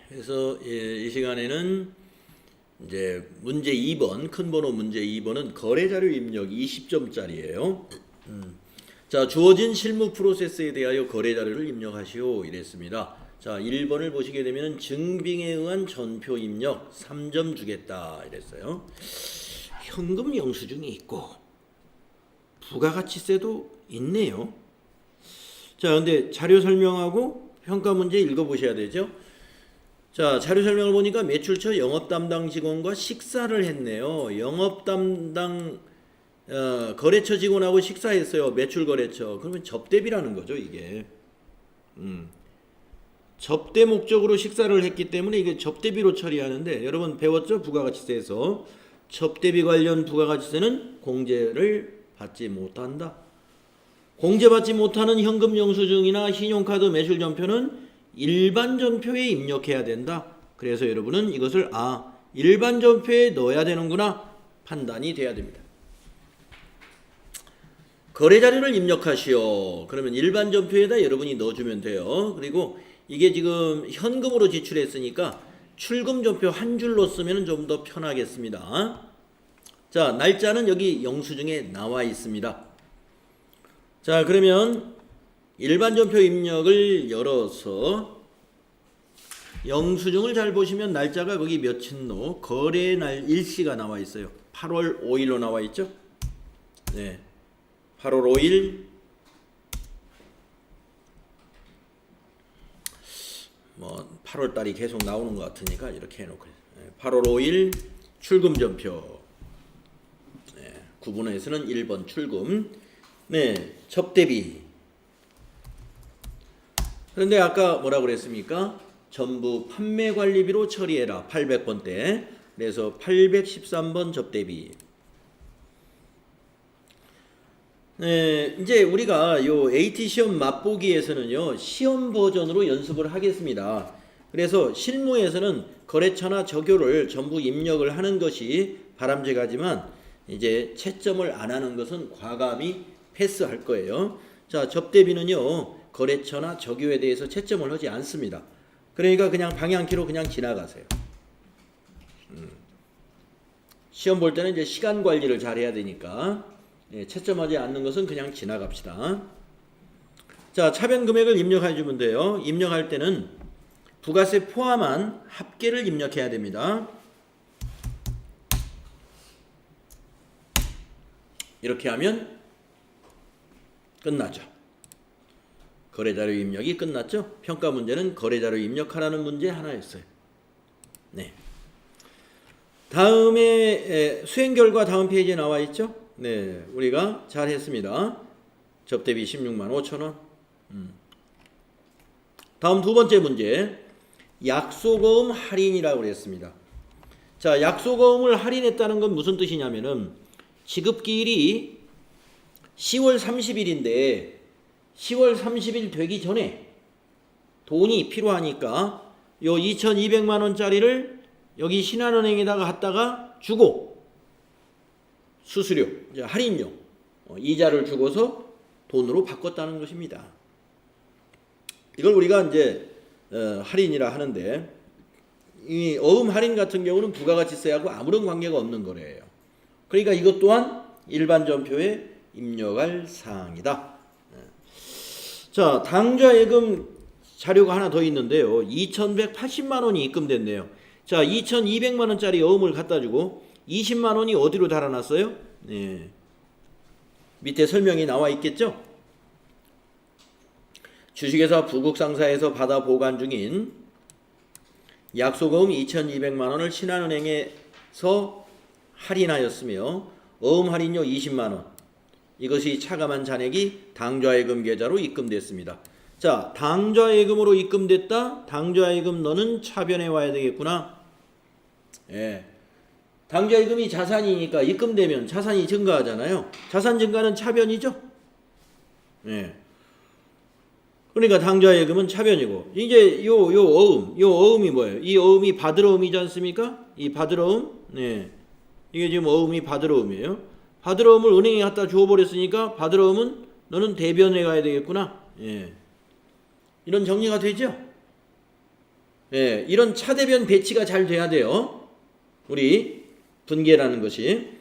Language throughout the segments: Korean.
그래서 이 시간에는 이제 문제 2번, 큰 번호 문제 2번은 거래자료 입력 20점짜리예요. 자, 주어진 실무 프로세스에 대하여 거래자료를 입력하시오 이랬습니다. 자, 1번을 보시게 되면 증빙에 의한 전표 입력 3점 주겠다 이랬어요. 현금 영수증이 있고 부가가치세도 있네요. 자, 근데 자료 설명하고 평가 문제 읽어보셔야 되죠. 자, 자료 설명을 보니까 매출처 영업 담당 직원과 식사를 했네요. 영업 담당 거래처 직원하고 식사했어요. 매출 거래처. 그러면 접대비라는 거죠, 이게. 접대 목적으로 식사를 했기 때문에 이게 접대비로 처리하는데, 여러분 배웠죠? 부가가치세에서 접대비 관련 부가가치세는 공제를 받지 못한다. 공제받지 못하는 현금 영수증이나 신용카드 매출 전표는 일반 전표에 입력해야 된다. 그래서 여러분은 이것을 일반 전표에 넣어야 되는구나 판단이 돼야 됩니다. 거래 자료를 입력하시오. 그러면 일반 전표에다 여러분이 넣어주면 돼요. 그리고 이게 지금 현금으로 지출했으니까 출금 전표 한 줄로 쓰면 좀 더 편하겠습니다. 자, 날짜는 여기 영수증에 나와 있습니다. 자, 그러면 일반 전표 입력을 열어서 영수증을 잘 보시면 날짜가 거기 며칠로 거래날 일시가 나와 있어요. 8월 5일로 나와 있죠. 네, 8월 5일 뭐 8월 달이 계속 나오는 것 같으니까 이렇게 해놓고 8월 5일 출금 전표. 네, 구분에서는 1번 출금. 네, 접대비. 그런데 아까 뭐라고 그랬습니까? 전부 판매관리비로 처리해라. 800번대. 그래서 813번 접대비. 네, 이제 우리가 요 AT 시험 맛보기에서는요, 시험 버전으로 연습을 하겠습니다. 그래서 실무에서는 거래처나 적요를 전부 입력을 하는 것이 바람직하지만, 이제 채점을 안 하는 것은 과감히 패스할 거예요. 자, 접대비는요, 거래처나 적요에 대해서 채점을 하지 않습니다. 그러니까 그냥 방향키로 그냥 지나가세요. 시험 볼 때는 이제 시간 관리를 잘 해야 되니까 채점하지 않는 것은 그냥 지나갑시다. 자, 차변 금액을 입력해 주면 돼요. 입력할 때는 부가세 포함한 합계를 입력해야 됩니다. 이렇게 하면 끝나죠. 거래자료 입력이 끝났죠. 평가 문제는 거래자료 입력하라는 문제 하나였어요. 네. 다음에 수행 결과 다음 페이지에 나와 있죠. 네, 우리가 잘 했습니다. 접대비 16만 5천 원. 다음 두 번째 문제. 약소거음 할인이라고 그랬습니다. 자, 약소거음을 할인했다는 건 무슨 뜻이냐면은 지급기일이 10월 30일인데 10월 30일 되기 전에 돈이 필요하니까 요 2,200만 원짜리를 여기 신한은행에다가 갖다가 주고 수수료, 할인료, 이자를 주고서 돈으로 바꿨다는 것입니다. 이걸 우리가 이제 할인이라 하는데, 이 어음 할인 같은 경우는 부가가치세하고 아무런 관계가 없는 거래요. 그러니까 이것 또한 일반 전표에 입력할 사항이다. 자, 당좌 예금 자료가 하나 더 있는데요. 2,180만 원이 입금됐네요. 자, 2,200만 원짜리 어음을 갖다 주고 20만 원이 어디로 달아났어요? 네. 밑에 설명이 나와 있겠죠? 주식회사 부국상사에서 받아 보관 중인 약소거음 2,200만 원을 신한은행에서 할인하였으며 어음 할인료 20만 원. 이것이 차감한 잔액이 당좌예금 계좌로 입금됐습니다. 자, 당좌예금으로 입금됐다. 당좌예금 너는 차변에 와야 되겠구나. 예. 당좌예금이 자산이니까 입금되면 자산이 증가하잖아요. 자산 증가는 차변이죠. 예. 그러니까 당좌예금은 차변이고, 이제 요 어음이 뭐예요? 이 어음이 받으러음이지 않습니까? 이 받으러음. 네. 이게 지금 어음이 받으러음이에요. 받으러음을 은행에 갖다 주워버렸으니까 받으러음은 너는 대변에 가야 되겠구나. 예. 이런 정리가 되죠? 예, 이런 차대변 배치가 잘 돼야 돼요. 우리 분계라는 것이.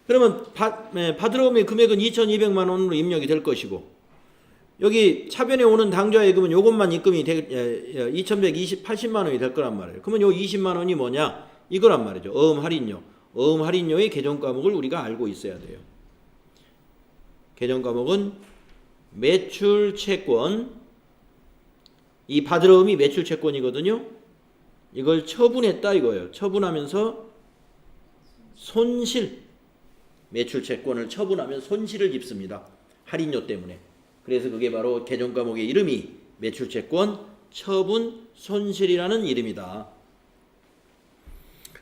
그러면 받으러움의 금액은 2,200만 원으로 입력이 될 것이고, 여기 차변에 오는 당좌 예금은 요것만 입금이 2,180만 원이 될 거란 말이에요. 그러면 요 20만 원이 뭐냐? 이거란 말이죠. 어음 할인료. 어음 할인료의 개정 과목을 우리가 알고 있어야 돼요. 개정 과목은 매출 채권, 이 받으러움이 매출 채권이거든요. 이걸 처분했다 이거예요. 처분하면서 손실, 매출 채권을 처분하면 손실을 입습니다. 할인료 때문에. 그래서 그게 바로 개정 과목의 이름이 매출 채권 처분 손실이라는 이름이다.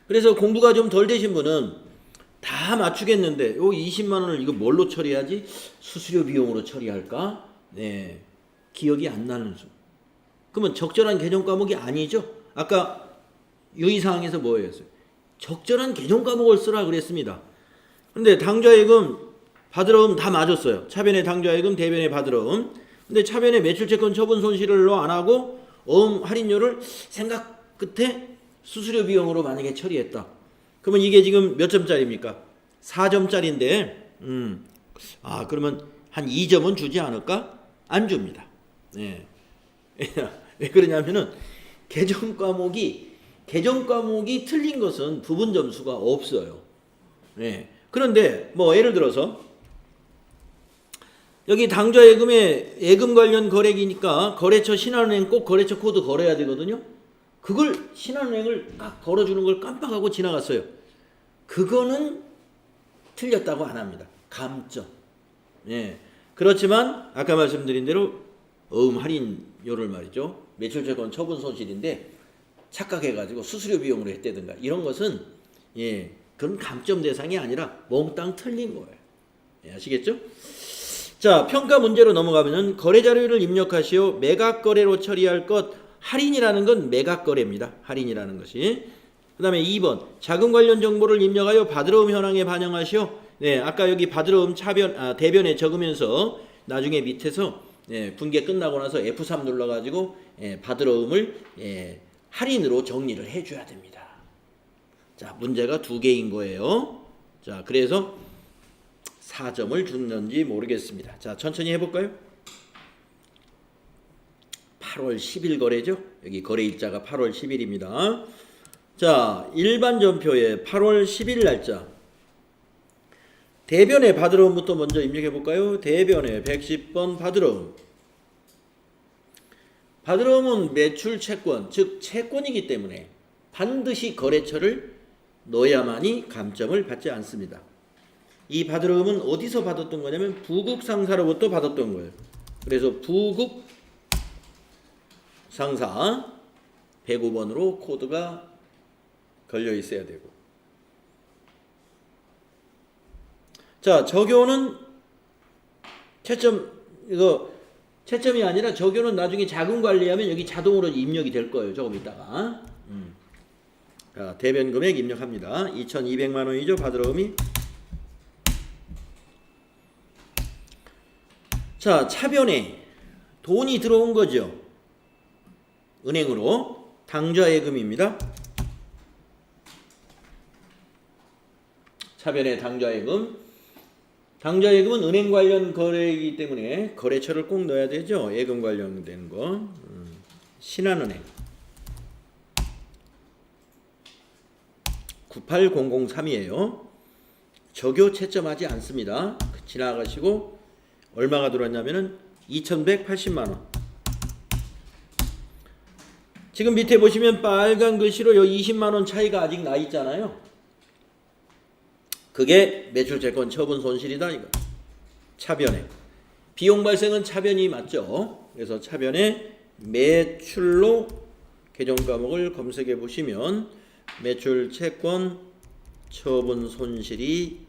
그래서 공부가 좀 덜 되신 분은 다 맞추겠는데 요 20만 원을 이거 뭘로 처리하지? 수수료 비용으로 처리할까? 네, 기억이 안 나는 수. 그러면 적절한 개정 과목이 아니죠. 아까 유의사항에서 뭐였어요? 적절한 개정 과목을 쓰라 그랬습니다. 그런데 당좌예금, 받으러움 다 맞았어요. 차변의 당좌예금, 대변의 받으러움. 근데 차변의 매출채권 처분 손실로 안 하고 어음 할인료를 생각 끝에 수수료 비용으로 만약에 처리했다. 그러면 이게 지금 몇 점짜리입니까? 4점짜리인데 그러면 한 2점은 주지 않을까? 안 줍니다. 네. 왜 그러냐면은 개정 과목이 틀린 것은 부분 점수가 없어요. 네. 그런데 뭐 예를 들어서 여기 당좌 예금에 예금 관련 거래기니까 거래처 신한은행 꼭 거래처 코드 걸어야 되거든요. 그걸 신한은행을 딱 걸어주는 걸 깜빡하고 지나갔어요. 그거는 틀렸다고 안 합니다. 감점. 예. 그렇지만 아까 말씀드린 대로 어음 할인료를 말이죠. 매출채권 처분 손실인데 착각해가지고 수수료 비용으로 했다든가 이런 것은 그런 감점 대상이 아니라 몽땅 틀린 거예요. 예, 아시겠죠? 자, 평가 문제로 넘어가면은 거래 자료를 입력하시오. 매각 거래로 처리할 것, 할인이라는 건 매각 거래입니다. 할인이라는 것이. 그 다음에 2번 자금 관련 정보를 입력하여 받으러움 현황에 반영하시오. 네, 아까 여기 받으러움 대변에 적으면서 나중에 밑에서 분계 끝나고 나서 F3 눌러가지고 받으러움을 할인으로 정리를 해줘야 됩니다. 자, 문제가 2개인 거예요. 자, 그래서 4점을 줬는지 모르겠습니다. 자, 천천히 해볼까요? 8월 10일 거래죠. 여기 거래일자가 8월 10일입니다. 자, 일반 전표에 8월 10일 날짜. 대변에 받으러움부터 먼저 입력해 볼까요? 대변에 110번 받으러움. 받으러움은 매출 채권, 즉 채권이기 때문에 반드시 거래처를 넣어야만이 감점을 받지 않습니다. 이 받으러움은 어디서 받았던 거냐면 부국 상사로부터 받았던 거예요. 그래서 부국 상사 105번으로 코드가 걸려 있어야 되고. 자, 적요는 채점이 아니라 적요는 나중에 자금 관리하면 여기 자동으로 입력이 될 거예요. 조금 있다가. 자, 대변 금액 입력합니다. 2,200만 원이죠. 받으러움이. 자, 차변에 돈이 들어온 거죠. 은행으로. 당좌예금입니다. 차변에 당좌예금. 당좌예금은 은행 관련 거래이기 때문에 거래처를 꼭 넣어야 되죠. 예금 관련된 거. 신한은행 98003이에요. 적요 채점하지 않습니다. 지나가시고 얼마가 들어왔냐면은 2,180만 원. 지금 밑에 보시면 빨간 글씨로 여기 20만 원 차이가 아직 나 있잖아요. 그게 매출채권 처분 손실이다 이거. 차변에 비용 발생은 차변이 맞죠. 그래서 차변에 매출로 개정 과목을 검색해 보시면 매출채권 처분 손실이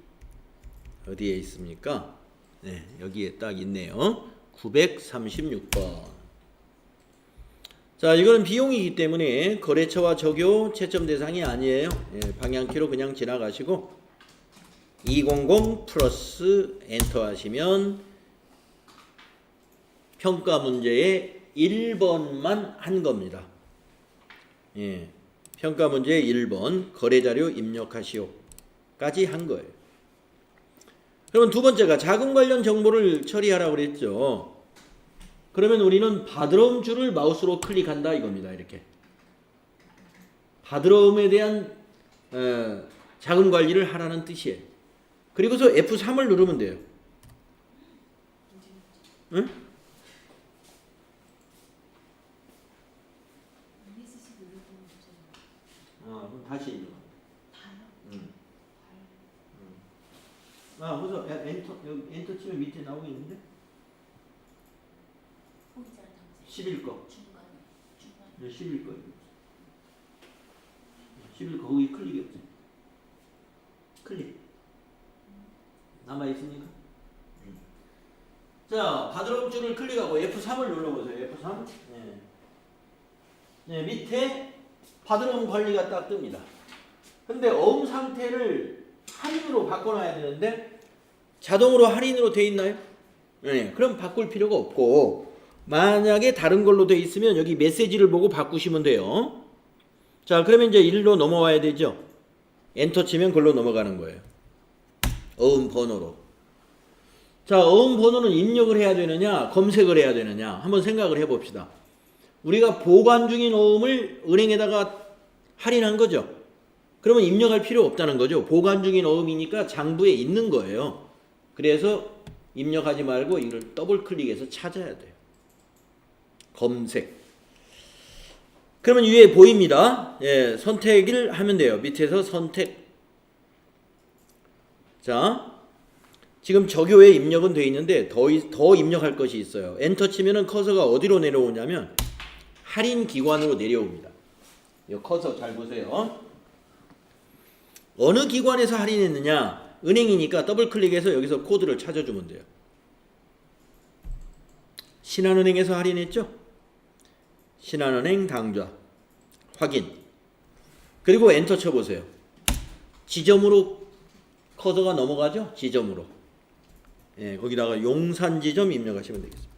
어디에 있습니까? 네, 여기에 딱 있네요. 936번. 자, 이거는 비용이기 때문에 거래처와 적요 채점 대상이 아니에요. 방향키로 그냥 지나가시고 200 플러스 엔터 하시면 평가 문제의 1번만 한 겁니다. 예. 평가 문제 1번 거래자료 입력하시오까지 한 거예요. 그러면 두 번째가 자금 관련 정보를 처리하라고 그랬죠. 그러면 우리는 받으러옴 줄을 마우스로 클릭한다 이겁니다. 이렇게 받으러옴에 대한 자금 관리를 하라는 뜻이에요. 그리고서 F3을 누르면 돼요. 응? 그럼 다시 눌러. 그래서 여기 엔터 치면 밑에 나오겠는데? 11 거. 11 거. 11 거기 클릭이 없어요. 클릭. 남아있습니까? 자, 받으러 줄을 클릭하고 F3을 눌러보세요. F3. 네, 밑에 받으러 관리가 딱 뜹니다. 근데 어음 상태를 할인으로 바꿔놔야 되는데 자동으로 할인으로 돼 있나요? 네, 그럼 바꿀 필요가 없고 만약에 다른 걸로 돼 있으면 여기 메시지를 보고 바꾸시면 돼요. 자, 그러면 이제 1로 넘어와야 되죠. 엔터 치면 그걸로 넘어가는 거예요. 어음 번호로. 자, 어음 번호는 입력을 해야 되느냐 검색을 해야 되느냐 한번 생각을 해봅시다. 우리가 보관 중인 어음을 은행에다가 할인한 거죠. 그러면 입력할 필요 없다는 거죠. 보관 중인 어음이니까 장부에 있는 거예요. 그래서 입력하지 말고 이걸 더블 클릭해서 찾아야 돼요. 검색. 그러면 위에 보입니다. 예, 선택을 하면 돼요. 밑에서 선택. 자, 지금 저교에 입력은 되어 있는데 더 입력할 것이 있어요. 엔터 치면은 커서가 어디로 내려오냐면 할인 기관으로 내려옵니다. 이 커서 잘 보세요. 어느 기관에서 할인했느냐? 은행이니까 더블 클릭해서 여기서 코드를 찾아주면 돼요. 신한은행에서 할인했죠? 신한은행 당좌 확인. 그리고 엔터 쳐보세요. 지점으로 커서가 넘어가죠? 지점으로. 예, 거기다가 용산지점 입력하시면 되겠습니다.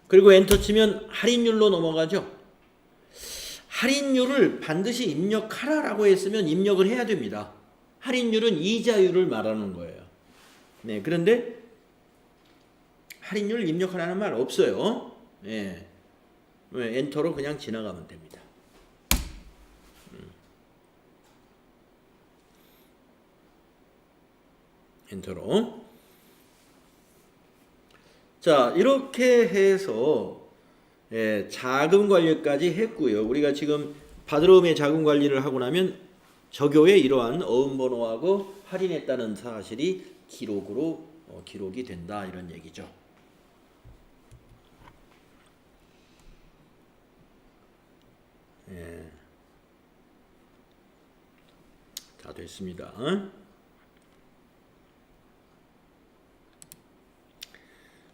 그리고 엔터 치면 할인율로 넘어가죠? 할인율을 반드시 입력하라라고 했으면 입력을 해야 됩니다. 할인율은 이자율을 말하는 거예요. 네, 그런데 할인율 입력하라는 말 없어요. 예, 엔터로 그냥 지나가면 됩니다. 엔터로. 자, 이렇게 해서 자금 관리까지 했고요. 우리가 지금 받으러움의 자금 관리를 하고 나면 저교에 이러한 어음 번호하고 할인했다는 사실이 기록으로 기록이 된다 이런 얘기죠. 다 됐습니다.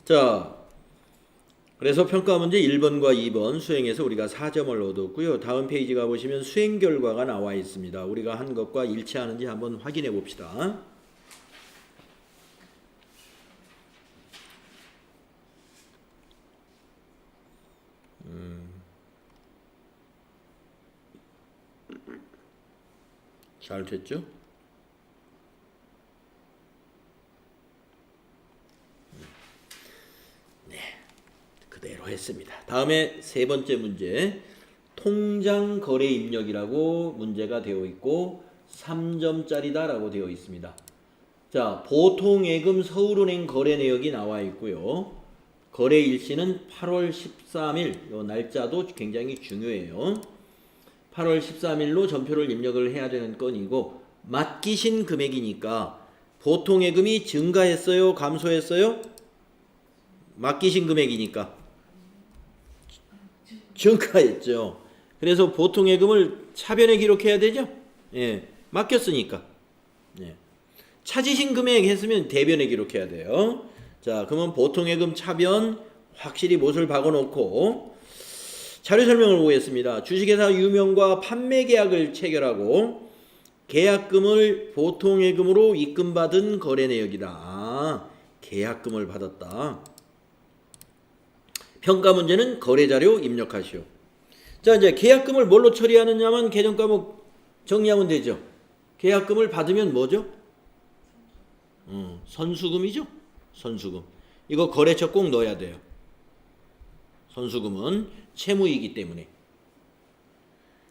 자, 그래서 평가 문제 1번과 2번 수행에서 우리가 4점을 얻었고요. 다음 페이지 가보시면 수행 결과가 나와 있습니다. 우리가 한 것과 일치하는지 한번 확인해 봅시다. 잘 됐죠? 그대로 했습니다. 다음에 세 번째 문제 통장 거래 입력이라고 문제가 되어 있고 3점짜리다 라고 되어 있습니다. 자, 보통예금 서울은행 거래 내역이 나와 있고요. 거래 일시는 8월 13일 이 날짜도 굉장히 중요해요. 8월 13일로 전표를 입력을 해야 되는 건이고 맡기신 금액이니까 보통예금이 증가했어요? 감소했어요? 맡기신 금액이니까 증가했죠. 그래서 보통예금을 차변에 기록해야 되죠. 예, 맡겼으니까. 예. 찾으신 금액 했으면 대변에 기록해야 돼요. 자, 그러면 보통예금 차변 확실히 못을 박아놓고 자료 설명을 보겠습니다. 주식회사 유명과 판매 계약을 체결하고 계약금을 보통예금으로 입금받은 거래 내역이다. 계약금을 받았다. 평가 문제는 거래 자료 입력하시오. 자, 이제 계약금을 뭘로 처리하느냐만 개정 과목 정리하면 되죠. 계약금을 받으면 뭐죠? 선수금이죠. 선수금. 이거 거래처 꼭 넣어야 돼요. 선수금은 채무이기 때문에.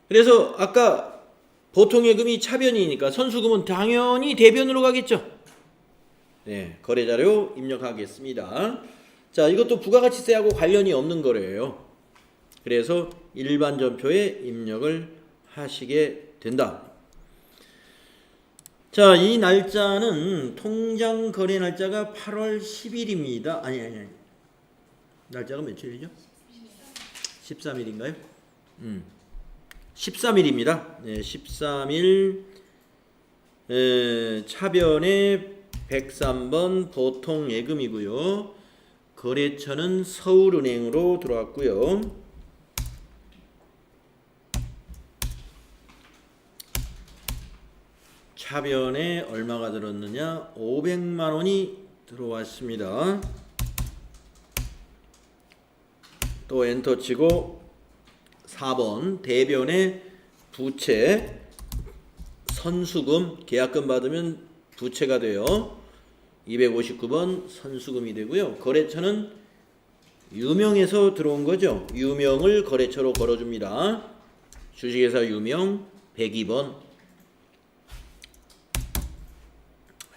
그래서 아까 보통예금이 차변이니까 선수금은 당연히 대변으로 가겠죠. 네, 거래자료 입력하겠습니다. 자, 이것도 부가가치세하고 관련이 없는 거래요. 그래서 일반 전표에 입력을 하시게 된다. 자, 이 날짜는 통장 거래 날짜가 8월 10일입니다. 아니. 날짜가 며칠이죠? 13일인가요? 13일입니다. 네, 13일 차변의 103번 보통 예금이고요. 거래처는 서울은행으로 들어왔고요. 차변에 얼마가 들었느냐? 500만 원이 들어왔습니다. 또 엔터 치고 4번 대변에 부채 선수금 계약금 받으면 부채가 돼요. 259번 선수금이 되고요. 거래처는 유명에서 들어온 거죠. 유명을 거래처로 걸어줍니다. 주식회사 유명 102번.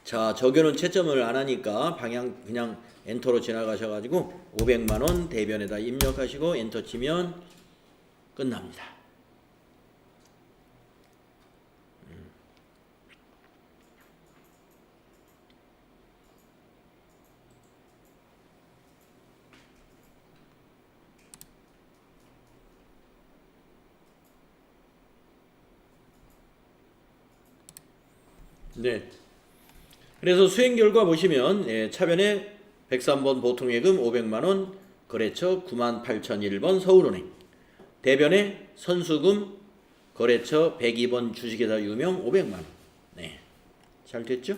자, 적용은 채점을 안 하니까 방향 그냥 엔터로 지나가셔가지고 500만 원 대변에다 입력하시고 엔터 치면 끝납니다. 네. 그래서 수행 결과 보시면 차변에 103번 보통예금 500만원, 거래처 98,001번 서울은행, 대변에 선수금 거래처 102번 주식회사 유명 500만원. 네, 잘 됐죠?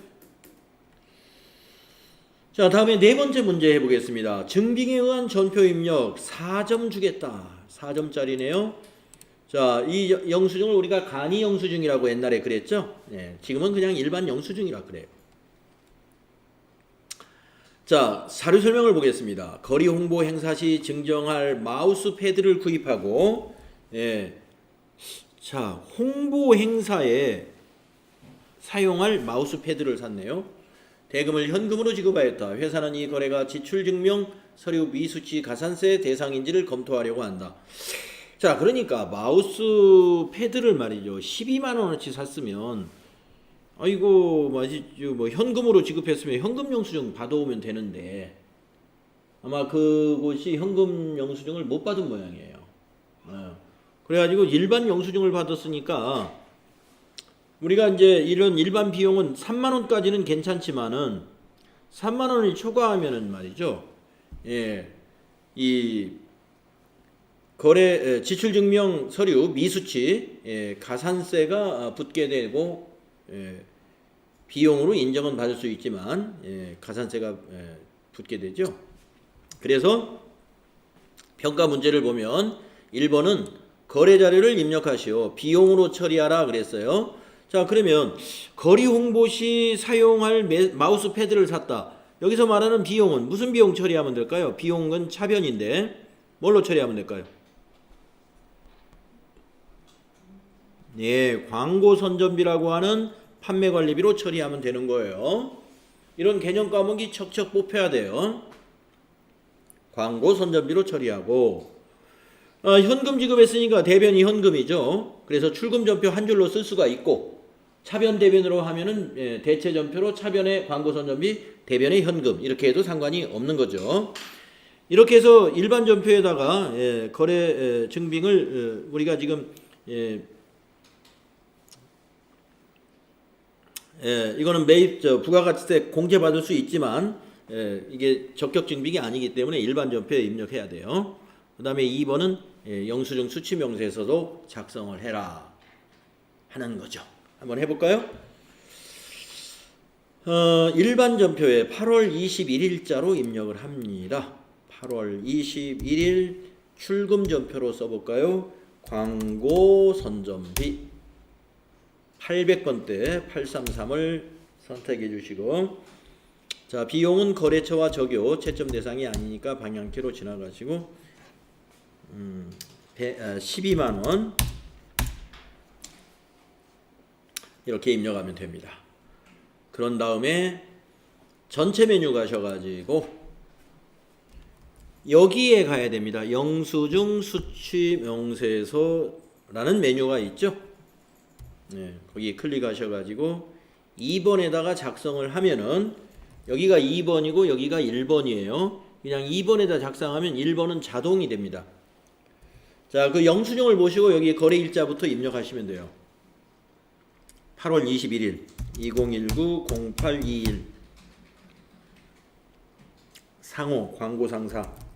자, 다음에 네 번째 문제 해보겠습니다. 증빙에 의한 전표 입력 4점 주겠다. 4점짜리네요. 자, 이 영수증을 우리가 간이 영수증이라고 옛날에 그랬죠? 네, 지금은 그냥 일반 영수증이라 그래요. 자, 사료 설명을 보겠습니다. 거리 홍보 행사 시 증정할 마우스 패드를 구입하고, 자, 홍보 행사에 사용할 마우스 패드를 샀네요. 대금을 현금으로 지급하였다. 회사는 이 거래가 지출 증명, 서류 미수치 가산세 대상인지를 검토하려고 한다. 자, 그러니까 마우스 패드를 말이죠. 12만 원어치 샀으면 아이고 맞이죠. 뭐 현금으로 지급했으면 현금 영수증 받아오면 되는데 아마 그곳이 현금 영수증을 못 받은 모양이에요. 그래가지고 일반 영수증을 받았으니까 우리가 이제 이런 일반 비용은 3만 원까지는 괜찮지만은 3만 원을 초과하면은 말이죠. 이 거래 지출 증명 서류 미수치 가산세가 붙게 되고 비용으로 인정은 받을 수 있지만 가산세가 붙게 되죠. 그래서 평가 문제를 보면 1번은 거래 자료를 입력하시오. 비용으로 처리하라 그랬어요. 자, 그러면 거리 홍보 시 사용할 마우스 패드를 샀다. 여기서 말하는 비용은 무슨 비용 처리하면 될까요? 비용은 차변인데 뭘로 처리하면 될까요? 광고 선전비라고 하는 판매 관리비로 처리하면 되는 거예요. 이런 개념 과목이 척척 뽑혀야 돼요. 광고 선전비로 처리하고 현금 지급했으니까 대변이 현금이죠. 그래서 출금 전표 한 줄로 쓸 수가 있고 차변 대변으로 하면은 대체 전표로 차변의 광고 선전비, 대변의 현금 이렇게 해도 상관이 없는 거죠. 이렇게 해서 일반 전표에다가 거래 증빙을 우리가 지금 이거는 매입 부가가치세 공제받을 수 있지만 이게 적격 증빙이 아니기 때문에 일반 전표에 입력해야 돼요. 그 다음에 2번은 영수증 수치 명세서도 작성을 해라 하는 거죠. 한번 해볼까요? 일반 전표에 8월 21일자로 입력을 합니다. 8월 21일 출금전표로 써볼까요? 광고 선점비 800건대 833을 선택해 주시고, 자, 비용은 거래처와 적요 채점 대상이 아니니까 방향키로 지나가시고 12만원 이렇게 입력하면 됩니다. 그런 다음에 전체 메뉴 가셔가지고 여기에 가야 됩니다. 영수증 수취 명세서라는 메뉴가 있죠. 네, 거기 클릭하셔가지고 2번에다가 작성을 하면은 여기가 2번이고 여기가 1번이에요. 그냥 2번에다 작성하면 1번은 자동이 됩니다. 자, 그 영수증을 보시고 여기 거래일자부터 입력하시면 돼요. 8월 21일 2019-0821 상호 광고상사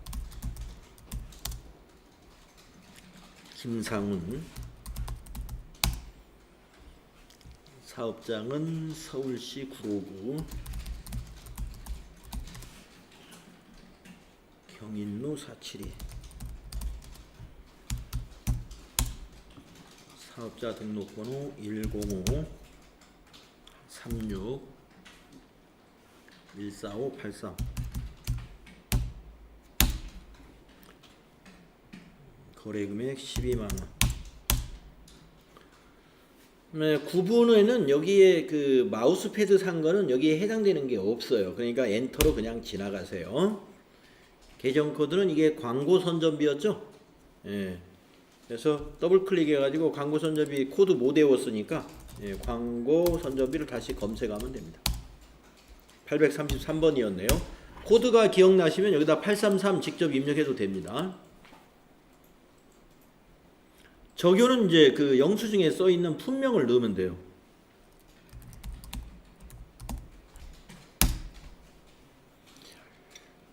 김상훈, 사업장은 서울시 구로구 경인로 472, 사업자 등록번호 105 36 14583, 거래금액 12만원. 네, 구분에는 여기에 그 마우스패드 산 거는 여기에 해당되는 게 없어요. 그러니까 엔터로 그냥 지나가세요. 계정 코드는 이게 광고 선점비였죠. 예. 그래서 더블 클릭해 가지고 광고 선점비 코드 못 외웠으니까 예, 광고 선점비를 다시 검색하면 됩니다. 833번이었네요. 코드가 기억나시면 여기다 833 직접 입력해도 됩니다. 적요는 이제 그 영수증에 써 있는 품명을 넣으면 돼요.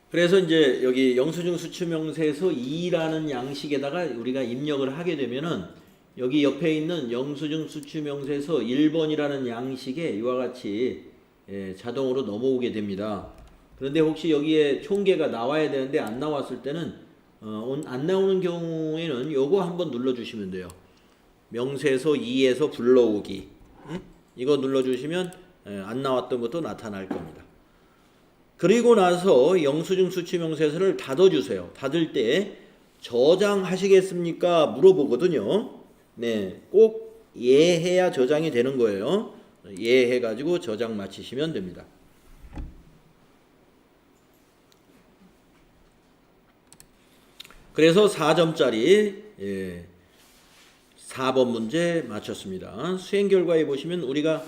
그래서 이제 여기 영수증 수취명세서 2라는 양식에다가 우리가 입력을 하게 되면은 여기 옆에 있는 영수증 수취명세서 1번이라는 양식에 이와 같이 예, 자동으로 넘어오게 됩니다. 그런데 혹시 여기에 총계가 나와야 되는데 안 나왔을 때는 안 나오는 경우에는 요거 한번 눌러주시면 돼요. 명세서 2에서 불러오기, 이거 눌러주시면 안 나왔던 것도 나타날 겁니다. 그리고 나서 영수증 수취명세서를 닫아주세요. 닫을 때 저장하시겠습니까? 물어보거든요. 네, 꼭 예해야 저장이 되는 거예요. 예해가지고 저장 마치시면 됩니다. 그래서 4점짜리 4번 문제 맞췄습니다. 수행 결과에 보시면 우리가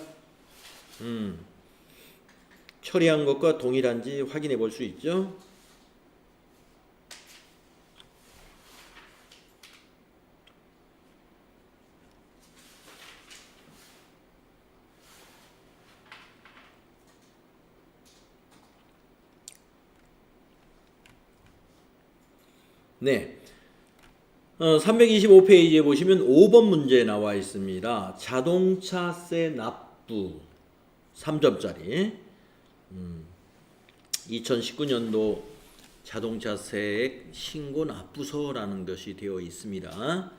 처리한 것과 동일한지 확인해 볼 수 있죠. 네. 325페이지에 보시면 5번 문제 나와 있습니다. 자동차세 납부 3점짜리 2019년도 자동차세액 신고 납부서라는 것이 되어 있습니다.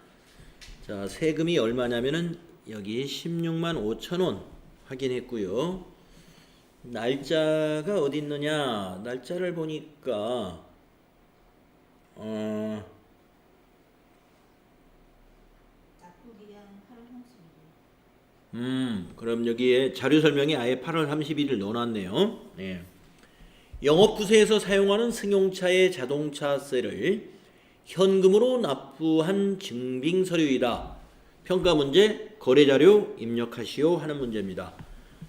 자, 세금이 얼마냐면은 여기 16만 5천원 확인했고요. 날짜가 어디 있느냐? 날짜를 보니까 그럼 여기에 자료 설명에 아예 8월 31일 넣어놨네요. 네. 영업부서에서 사용하는 승용차의 자동차세를 현금으로 납부한 증빙서류이다. 평가 문제, 거래자료 입력하시오 하는 문제입니다.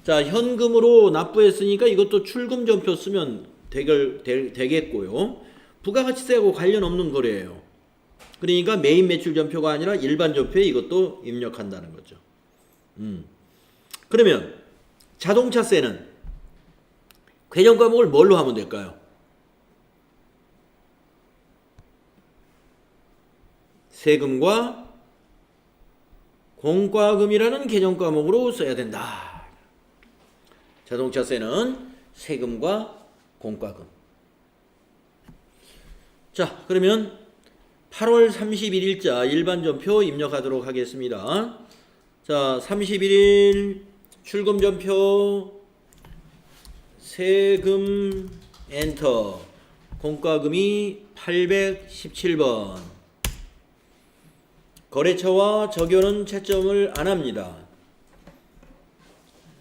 자, 현금으로 납부했으니까 이것도 출금전표 쓰면 되겠고요. 부가가치세하고 관련 없는 거래예요. 그러니까 메인 매출전표가 아니라 일반 전표에 이것도 입력한다는 거죠. 그러면 자동차세는 계정 과목을 뭘로 하면 될까요? 세금과 공과금이라는 계정 과목으로 써야 된다. 자동차세는 세금과 공과금. 자, 그러면 8월 31일자 일반 전표 입력하도록 하겠습니다. 자, 31일 출금 전표 세금 엔터. 공과금이 817번. 거래처와 적요는 채점을 안 합니다.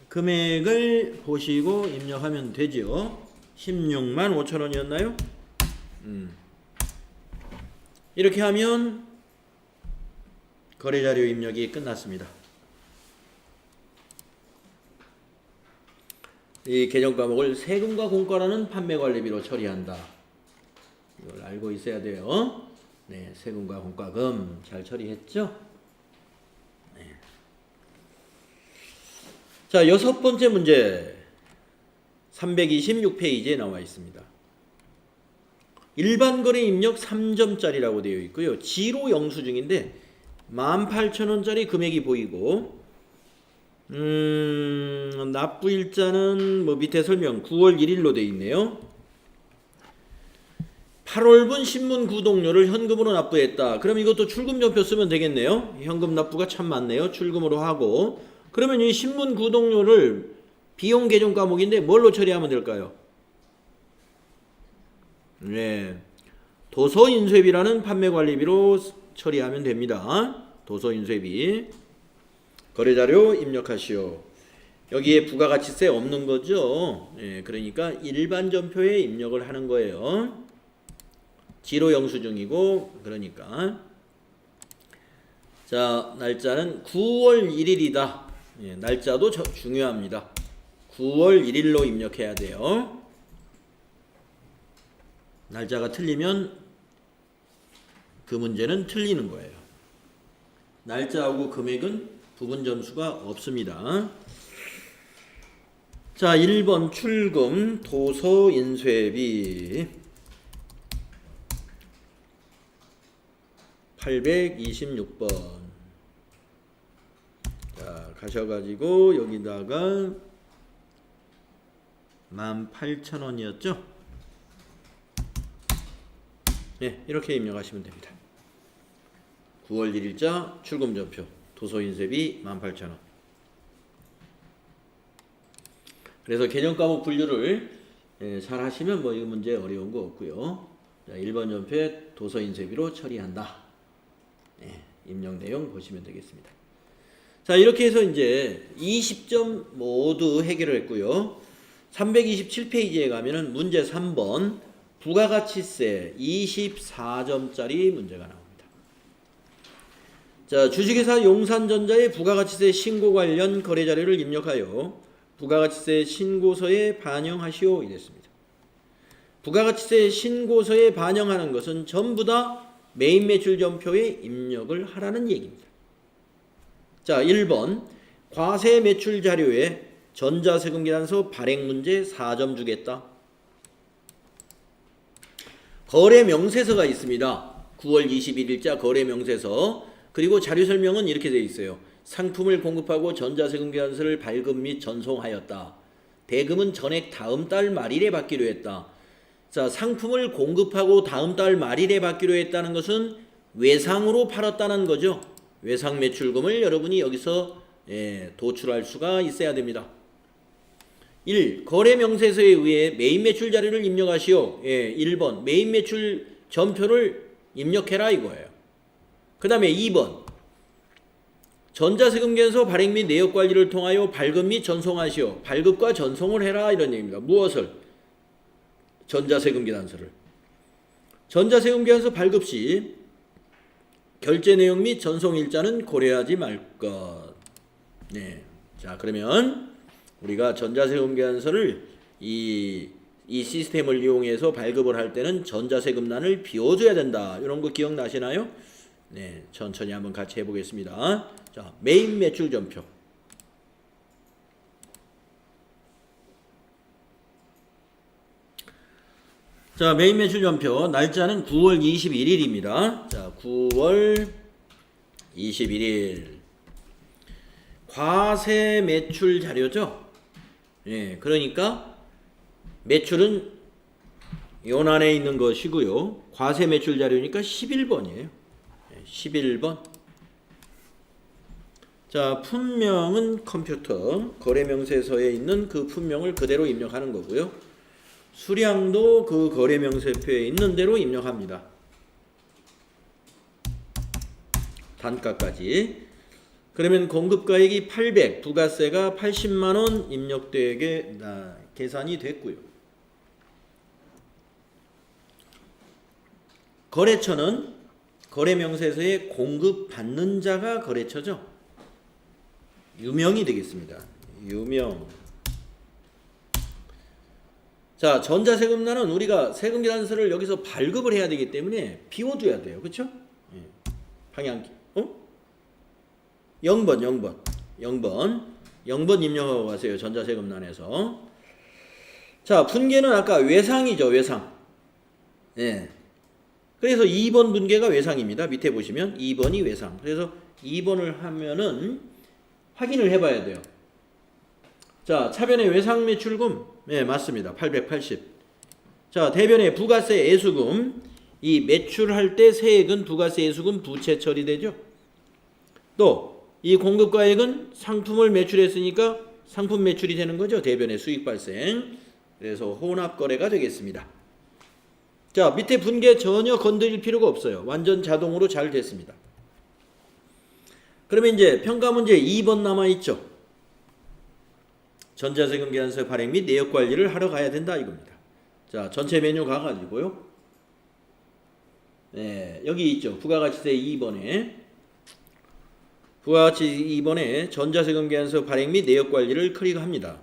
금액을 보시고 입력하면 되죠. 16만 5천 원이었나요? 이렇게 하면 거래자료 입력이 끝났습니다. 이 개정 과목을 세금과 공과라는 판매관리비로 처리한다. 이걸 알고 있어야 돼요. 네, 세금과 공과금 잘 처리했죠? 네. 자, 6번째 문제 326페이지에 나와 있습니다. 일반 거래 입력 3점짜리라고 되어 있고요. 지로 영수증인데 18,000원짜리 금액이 보이고 납부일자는 뭐 밑에 설명 9월 1일로 되어 있네요. 8월분 신문 구독료를 현금으로 납부했다. 그럼 이것도 출금 전표 쓰면 되겠네요. 현금 납부가 참 많네요. 출금으로 하고. 그러면 이 신문 구독료를 비용 계정 과목인데 뭘로 처리하면 될까요? 네, 도서인쇄비라는 판매관리비로 처리하면 됩니다. 도서인쇄비. 거래자료 입력하시오. 여기에 부가가치세 없는 거죠. 네, 그러니까 일반 전표에 입력을 하는 거예요. 지로 영수증이고 그러니까. 자, 날짜는 9월 1일이다. 예, 날짜도 중요합니다. 9월 1일로 입력해야 돼요. 날짜가 틀리면 그 문제는 틀리는 거예요. 날짜하고 금액은 부분 점수가 없습니다. 자, 1번 출금 도서인쇄비 826번. 자, 가셔가지고 여기다가 18,000원이었죠? 네, 이렇게 입력하시면 됩니다. 9월 1일자 출금전표 도서인쇄비 18,000원. 그래서 개념과목 분류를 잘 하시면 뭐 이 문제 어려운 거 없고요. 자, 1번 전표에 도서인쇄비로 처리한다. 네, 입력 내용 보시면 되겠습니다. 자, 이렇게 해서 이제 20점 모두 해결을 했고요. 327페이지에 가면은 문제 3번 부가가치세 24점짜리 문제가 나옵니다. 자, 주식회사 용산전자의 부가가치세 신고 관련 거래자료를 입력하여 부가가치세 신고서에 반영하시오 이랬습니다. 부가가치세 신고서에 반영하는 것은 전부 다 메인 매출 전표에 입력을 하라는 얘기입니다. 자, 1번 과세 매출 자료에 전자세금계산서 발행 문제 4점 주겠다. 거래 명세서가 있습니다. 9월 21일자 거래 명세서. 그리고 자료 설명은 이렇게 되어 있어요. 상품을 공급하고 전자세금계산서를 발급 및 전송하였다. 대금은 전액 다음 달 말일에 받기로 했다. 자, 상품을 공급하고 다음 달 말일에 받기로 했다는 것은 외상으로 팔았다는 거죠. 외상 매출금을 여러분이 여기서 도출할 수가 있어야 됩니다. 1. 거래 명세서에 의해 메인 매출 자료를 입력하시오. 1번 메인 매출 전표를 입력해라 이거예요. 그 다음에 2번 전자세금계산서 발행 및 내역관리를 통하여 발급 및 전송하시오. 발급과 전송을 해라 이런 얘기입니다. 무엇을? 전자세금계산서를. 전자세금계산서 발급 시 결제 내용 및 전송 일자는 고려하지 말 것. 네. 자, 그러면 우리가 전자세금계산서를 이 시스템을 이용해서 발급을 할 때는 전자세금란을 비워줘야 된다. 이런 거 기억나시나요? 네, 천천히 한번 같이 해보겠습니다. 자, 메인 매출 전표. 자, 메인 매출 전표 날짜는 9월 21일입니다. 자, 9월 21일 과세 매출 자료죠. 예, 그러니까 매출은 요난에 있는 것이고요. 과세 매출 자료니까 11번이에요. 11번. 자, 품명은 컴퓨터, 거래명세서에 있는 그 품명을 그대로 입력하는 거고요. 수량도 그 거래명세표에 있는 대로 입력합니다. 단가까지. 그러면 공급가액이 800, 부가세가 80만원 입력되게 계산이 됐고요. 거래처는 거래명세서에 공급받는 자가 거래처죠. 유명이 되겠습니다. 유명. 자, 전자세금란은 우리가 세금계산서를 여기서 발급을 해야 되기 때문에 비워둬야 돼요. 그렇죠? 방향키. 0번 입력하고 가세요. 전자세금란에서. 자, 분계는 아까 외상이죠. 외상. 예. 그래서 2번 분계가 외상입니다. 밑에 보시면 2번이 외상. 그래서 2번을 하면은 확인을 해봐야 돼요. 자, 차변의 외상 매출금. 네, 맞습니다. 880. 자, 대변의 부가세 애수금. 이 매출할 때 세액은 부가세 애수금 부채 처리되죠. 또 이 공급가액은 상품을 매출했으니까 상품 매출이 되는 거죠. 대변의 수익 발생. 그래서 혼합거래가 되겠습니다. 자, 밑에 분계 전혀 건드릴 필요가 없어요. 완전 자동으로 잘 됐습니다. 그러면 이제 평가문제 2번 남아있죠. 전자세금계산서 발행 및 내역관리를 하러 가야 된다 이겁니다. 자, 전체 메뉴 가가지고요. 네, 여기 있죠. 부가가치세 2번에 부가가치 2번에 전자세금계산서 발행 및 내역관리를 클릭합니다.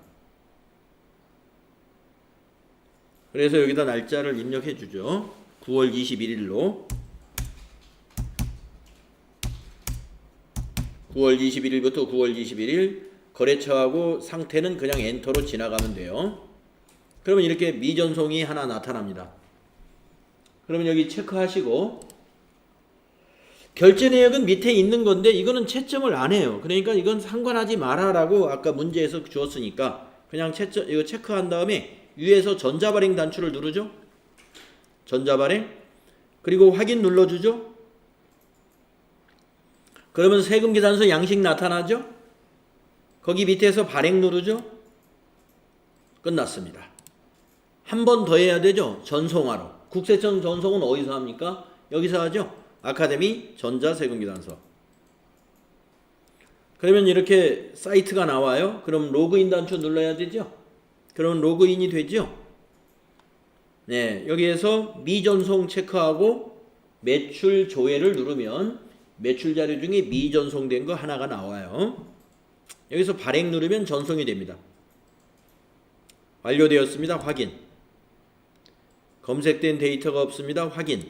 그래서 여기다 날짜를 입력해 주죠. 9월 21일로 9월 21일부터 9월 21일 거래처하고 상태는 그냥 엔터로 지나가면 돼요. 그러면 이렇게 미전송이 하나 나타납니다. 그러면 여기 체크하시고 결제 내역은 밑에 있는 건데 이거는 채점을 안 해요. 그러니까 이건 상관하지 마라라고 아까 문제에서 주었으니까 그냥 채점 이거 체크한 다음에 위에서 전자발행 단추를 누르죠. 전자발행. 그리고 확인 눌러주죠. 그러면 세금계산서 양식 나타나죠. 거기 밑에서 발행 누르죠. 끝났습니다. 한 번 더 해야 되죠. 전송하러. 국세청 전송은 어디서 합니까? 여기서 하죠. 아카데미 전자세금계산서. 그러면 이렇게 사이트가 나와요. 그럼 로그인 단추 눌러야 되죠. 그럼 로그인이 되죠. 네, 여기에서 미전송 체크하고 매출 조회를 누르면 매출 자료 중에 미전송된 거 하나가 나와요. 여기서 발행 누르면 전송이 됩니다. 완료되었습니다. 확인. 검색된 데이터가 없습니다. 확인.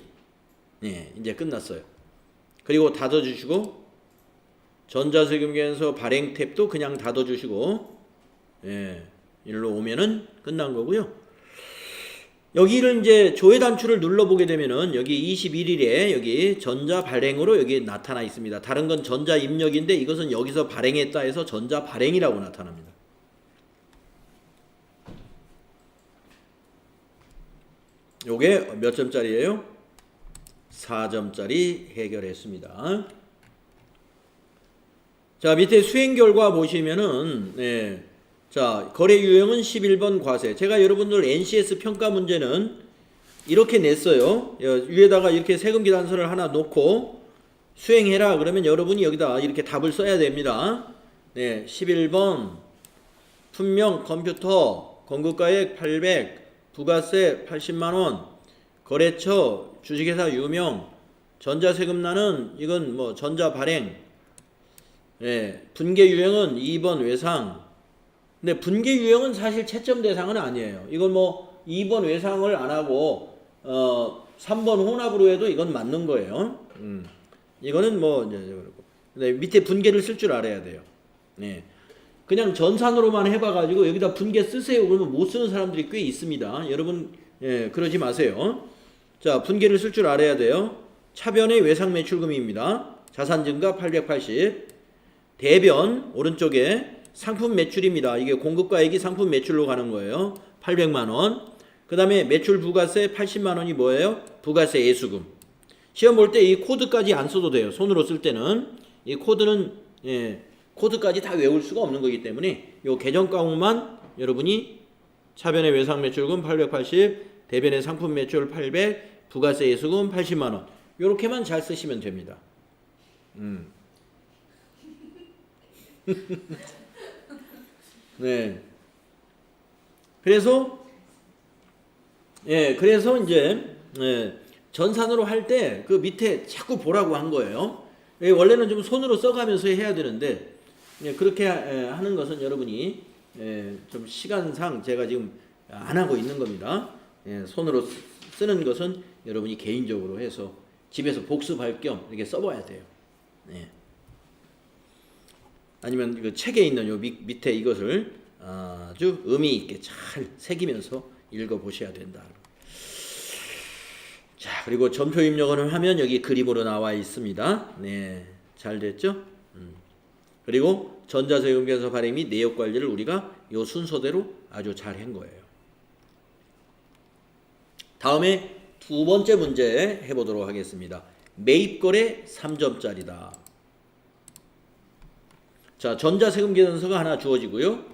네, 이제 끝났어요. 그리고 닫아주시고 전자세금계산서 발행 탭도 그냥 닫아주시고 네, 일로 오면은 끝난 거고요. 여기를 이제 조회 단추를 눌러보게 되면은 여기 21일에 여기 전자 발행으로 여기 나타나 있습니다. 다른 건 전자 입력인데 이것은 여기서 발행했다 해서 전자 발행이라고 나타납니다. 요게 몇 점짜리예요? 4점짜리 해결했습니다. 자, 밑에 수행 결과 보시면은 네. 자, 거래 유형은 11번 과세. 제가 여러분들 NCS 평가 문제는 이렇게 냈어요. 위에다가 이렇게 세금계산서를 하나 놓고 수행해라. 그러면 여러분이 여기다 이렇게 답을 써야 됩니다. 네, 11번 품명 컴퓨터 공급가액 800 부가세 80만원 거래처 주식회사 유명 전자세금란은 이건 뭐 전자발행 네, 분계 유형은 2번 외상. 근데 분계 유형은 사실 채점 대상은 아니에요. 이건 뭐 2번 외상을 안 하고 3번 혼합으로 해도 이건 맞는 거예요. 이거는 뭐 이제 밑에 분계를 쓸 줄 알아야 돼요. 네. 그냥 전산으로만 해봐가지고 여기다 분계 쓰세요. 그러면 못 쓰는 사람들이 꽤 있습니다. 여러분 예, 그러지 마세요. 자, 분계를 쓸 줄 알아야 돼요. 차변의 외상 매출금입니다. 자산 증가 880. 대변 오른쪽에 상품 매출입니다. 이게 공급가액이 상품 매출로 가는 거예요. 800만 원. 그 다음에 매출 부가세 80만 원이 뭐예요? 부가세 예수금. 시험 볼 때 이 코드까지 안 써도 돼요. 손으로 쓸 때는 이 코드는 코드까지 다 외울 수가 없는 거기 때문에 요 계정 과목만 여러분이 차변의 외상 매출금 880, 대변의 상품 매출 800, 부가세 예수금 80만 원. 요렇게만 잘 쓰시면 됩니다. 네. 그래서 이제 전산으로 할 때 그 밑에 자꾸 보라고 한 거예요. 원래는 좀 손으로 써가면서 해야 되는데 그렇게 하는 것은 여러분이 좀 시간상 제가 지금 안 하고 있는 겁니다. 손으로 쓰는 것은 여러분이 개인적으로 해서 집에서 복습할 겸 이렇게 써봐야 돼요. 아니면 그 책에 있는 요 밑에 이것을 아주 의미 있게 잘 새기면서 읽어보셔야 된다. 자, 그리고 전표 입력을 하면 여기 그림으로 나와 있습니다. 네, 잘 됐죠? 그리고 전자세금계산서 발행 및 내역 관리를 우리가 요 순서대로 아주 잘 한 거예요. 다음에 두 번째 문제 해보도록 하겠습니다. 매입거래 3점짜리다. 자, 전자세금계산서가 하나 주어지고요.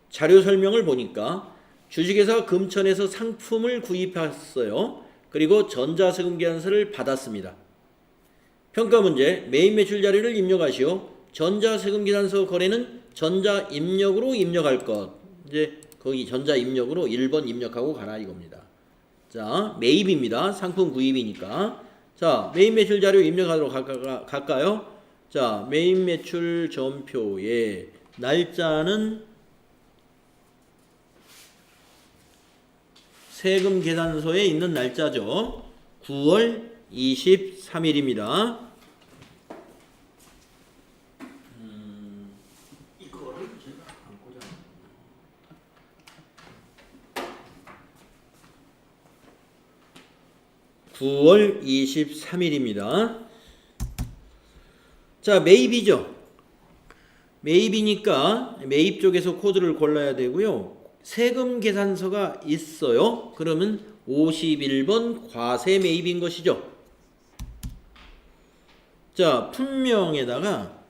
자료 설명을 보니까 주식회사가 금천에서 상품을 구입했어요. 그리고 전자세금계산서를 받았습니다. 평가 문제, 매입 매출 자료를 입력하시오. 전자세금계산서 거래는 전자입력으로 입력할 것. 이제 거기 전자입력으로 1번 입력하고 가라 이겁니다. 자, 매입입니다. 상품 구입이니까. 자, 매입 매출 자료 입력하도록 갈까요? 자, 매입 매출 전표에 날짜는 세금 계산서에 있는 날짜죠. 9월 23일입니다. 이거를 제가 안 꽂아. 9월 23일입니다. 자, 매입이죠. 매입이니까 매입 쪽에서 코드를 골라야 되고요. 세금 계산서가 있어요. 그러면 51번 과세 매입인 것이죠. 자, 품명에다가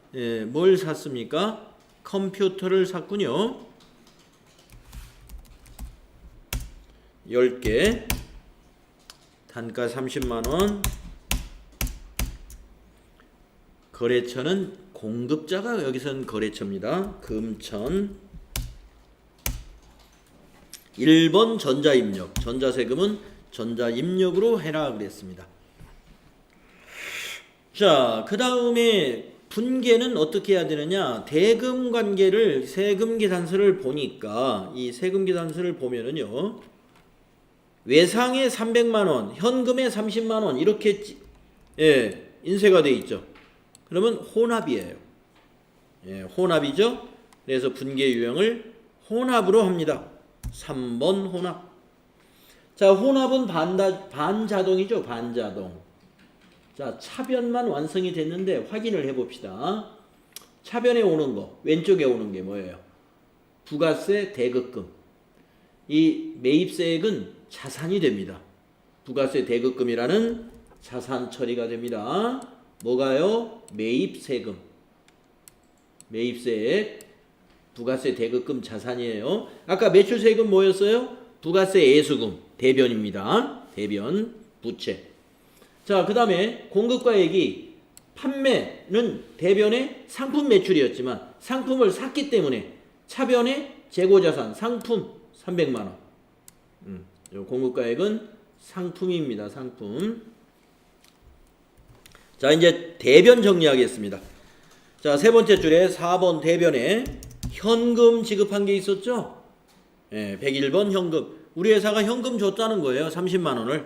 뭘 샀습니까? 컴퓨터를 샀군요. 10개. 단가 30만원. 거래처는 공급자가 여기선 거래처입니다. 금천. 1번 전자입력. 전자세금은 전자입력으로 해라 그랬습니다. 자, 그 다음에 분계는 어떻게 해야 되느냐? 대금 관계를 세금 계산서를 보니까 이 세금 계산서를 보면은요. 외상에 300만원, 현금에 30만원 이렇게 인쇄가 되어 있죠. 그러면 혼합이에요. 혼합이죠. 그래서 분계 유형을 혼합으로 합니다. 3번 혼합. 자, 혼합은 반자동이죠. 반자동. 자, 차변만 완성이 됐는데 확인을 해봅시다. 차변에 오는 거, 왼쪽에 오는 게 뭐예요? 부가세 대급금. 이 매입세액은 자산이 됩니다. 부가세 대급금이라는 자산 처리가 됩니다. 뭐가요? 매입세금. 매입세액. 부가세 대급금 자산이에요. 아까 매출세금 뭐였어요? 부가세 예수금 대변입니다. 대변 부채. 자, 그 다음에 공급가액이 판매는 대변의 상품 매출이었지만 상품을 샀기 때문에 차변의 재고자산 상품 300만원. 공급가액은 상품입니다. 상품. 자, 이제 대변 정리하겠습니다. 자, 세 번째 줄에 4번 대변에 현금 지급한 게 있었죠? 101번 현금. 우리 회사가 현금 줬다는 거예요. 30만원을.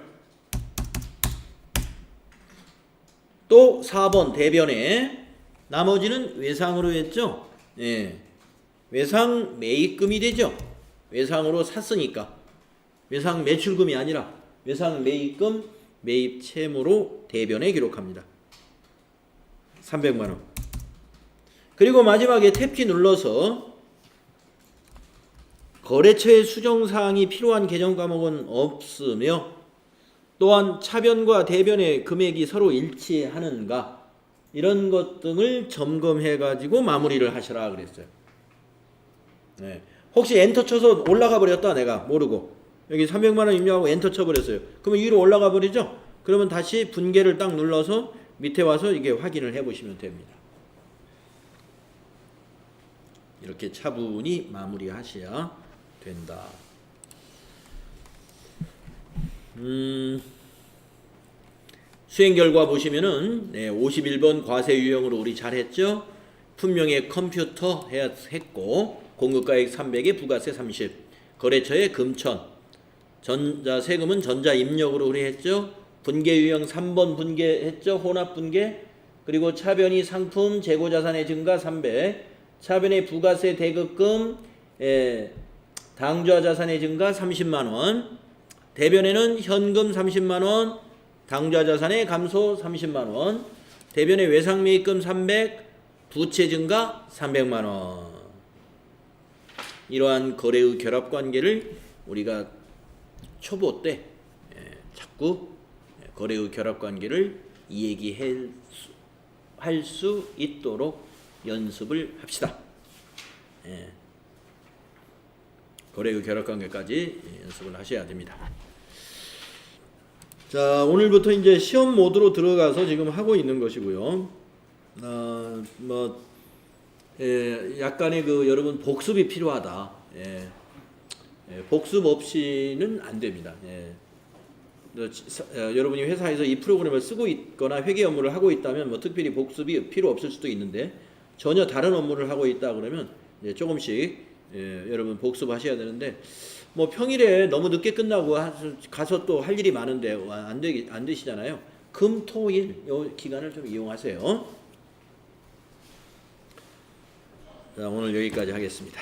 또 4번 대변에 나머지는 외상으로 했죠? 외상 매입금이 되죠? 외상으로 샀으니까. 외상 매출금이 아니라 외상 매입금 매입 채무로 대변에 기록합니다. 300만원. 그리고 마지막에 탭키 눌러서 거래처의 수정사항이 필요한 개정 과목은 없으며 또한 차변과 대변의 금액이 서로 일치하는가 이런 것 등을 점검해 가지고 마무리를 하시라 그랬어요. 네. 혹시 엔터 쳐서 올라가 버렸다 내가 모르고 여기 300만 원 입력하고 엔터 쳐버렸어요. 그러면 위로 올라가 버리죠? 그러면 다시 분계를 딱 눌러서 밑에 와서 이게 확인을 해 보시면 됩니다. 이렇게 차분히 마무리하셔야 된다. 수행 결과 보시면은 51번 과세 유형으로 우리 잘했죠? 품명의 컴퓨터 했고 공급가액 300에 부가세 30, 거래처의 금천, 전자 세금은 전자 입력으로 우리 했죠? 분계 유형 3번 분계했죠? 혼합 분계. 그리고 차변이 상품 재고 자산의 증가 300, 차변의 부가세 대급금 당좌 자산의 증가 30만 원, 대변에는 현금 30만 원, 당좌 자산의 감소 30만 원, 대변의 외상 매입금 300, 부채 증가 300만 원. 이러한 거래의 결합 관계를 우리가 초보 때 자꾸 거래의 결합 관계를 이야기할 수 있도록 연습을 합시다. 거래의 결합 관계까지 연습을 하셔야 됩니다. 자, 오늘부터 이제 시험 모드로 들어가서 지금 하고 있는 것이고요. 약간의 여러분 복습이 필요하다. 복습 없이는 안 됩니다. 여러분이 회사에서 이 프로그램을 쓰고 있거나 회계 업무를 하고 있다면 뭐 특별히 복습이 필요 없을 수도 있는데 전혀 다른 업무를 하고 있다 그러면 조금씩 여러분 복습하셔야 되는데 뭐 평일에 너무 늦게 끝나고 가서 또 할 일이 많은데 안 되시잖아요. 금, 토, 일 이 기간을 좀 이용하세요. 자, 오늘 여기까지 하겠습니다.